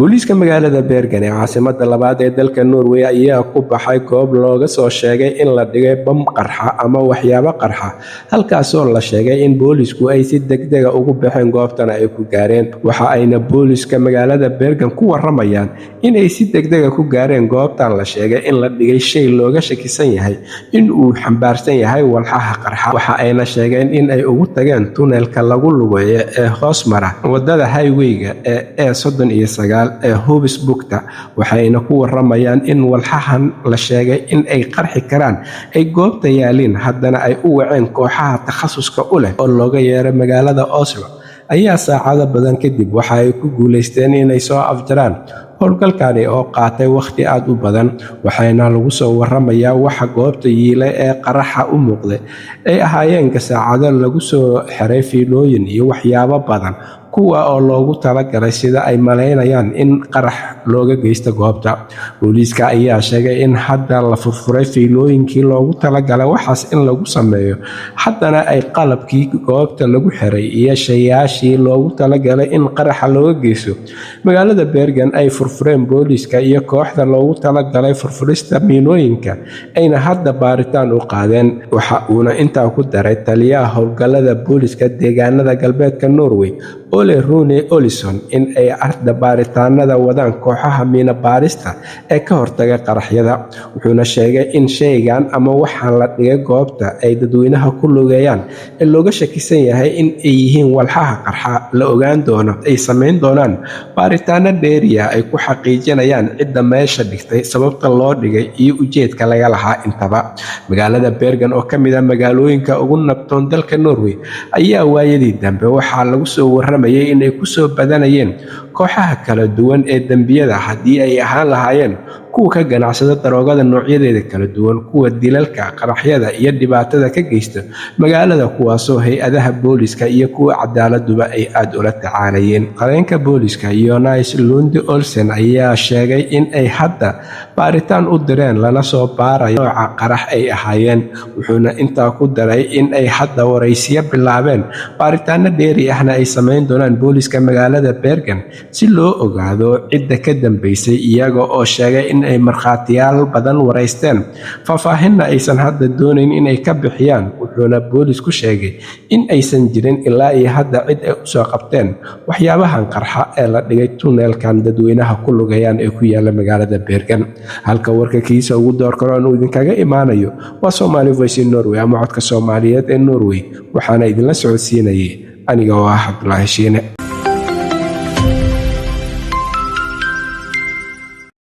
booliiska magaalada Bergen ee caasimadda labaad ee dalka Norway ayaa ku baxay goob looga soo sheegay in la dhigay bam qarxa ama waxyaabo qarxa halkaas oo la sheegay in booliisku ay si degdeg ah ugu baxeen goobtan ay ku gaareen waxa ayna booliiska magaalada Bergen ku waramayaan in ay si degdeg ah ku gaareen goobtan la sheegay in la dhigay shay looga shakisan yahay in uu xambaarsan yahay walxaha qarxa waxa ayna sheegeen in ay ugu tageen tunnelka lagu lugeeyo ee hoos mara wadada highway-ga ee 39 ee Hobsbukta waxayna ku waramayaan in walxahan la sheegay in ay qarxi karaan ay goobta yaalin haddana ay u waceen kooxaha takhasuska u leh oo looga yeeray magaalada Oslo ayaa saacado badan kadib waxa ay ku guuleysteen inay soo afjaraan howlgalkani oo qaatay waqti aad u badan waxayna lagu soo waramayaa waxa goobta yiilay ee qaraxa u muuqday ay ahaayeen saacado lagu soo xiray fiilooyin iyo waxyaabo badan kuwa oo loogu talagalay sida ay maleynayaan in qarax looga geysto goobta booliiska ayaa sheegay in hadda la furfuray fiilooyinkii loogu talagalay waxaas in lagu sameeyo haddana ay qalabkii goobta lagu xiray iyo shayaashii loogu talagalay in qaraxa looga geysto magaalada Bergen ay furfureen booliiska iyo kooxda loogu talagalay furfurista miinooyinka ayna hadda baaritaan u qaadeen waxa uuna intaa ku daray taliyaha howlgallada booliiska deegaanada galbeedka Norway Ole Rune Olison in ay arda baaritaanada wadaan kooxaha miina baarista ee ka hortaga qaraxyada wuxuuna sheegay in shaygan ama waxaan la dhigay goobta ay dadweynaha ku lugeeyaan ee looga shakisan yahay in ay yihiin walxaha qarxa la ogaan doono ay sameyn doonaan baaritaano dheeriya ay ku xaqiijinayaan cidda meesha dhigtay sababta loo dhigay iyo ujeedka laga lahaa intaba magaalada Bergen oo kamid ah magaalooyinka ugu nabdoon dalka Norway ayaa waayadii dambe waxaa lagu soo waramayay in ay ku soo badanayeen kooxaha kala duwan ee dambiyada haddii ay ahaan lahaayeen kuwa ka ganacsada daroogada noocyadeeda kala duwan kuwa dilalka qaraxyada iyo dhibaatada ka geysta magaalada kuwaasoo hay-adaha booliiska iyo kuwa cadaaladuba ay aad ula tacaalayeen qareenka booliiska Jonas Lund Olsen ayaa sheegay in ay hadda baaritaan u direen lana soo baarayo nooca qarax ay ahaayeen wuxuuna intaa ku daray in ay hadda waraysiyo bilaabeen baaritaano dheeri ahna ay sameyn doonaan booliiska magaalada Bergen si loo ogaado cidda ka dambeysay iyaga oo sheegay in ay markhaatiyaal badan wareysteen faahfaahinna aysan hadda doonayn in ay ka bixiyaan wuxuuna booliisku sheegay in aysan jirin ilaa iyo hadda cid ay u soo qabteen waxyaabahan qarxa ee la dhigay tunnelkan dadweynaha ku lugayaan ee ku yaala magaalada Bergen halka warka kiisa ugu door karoon uu idinkaga imaanayo waa Somali Voice Norway ama codka Soomaaliyeed ee Norway waxaana idinla socodsiinayay aniga oo ah Cabdullaahi Shiine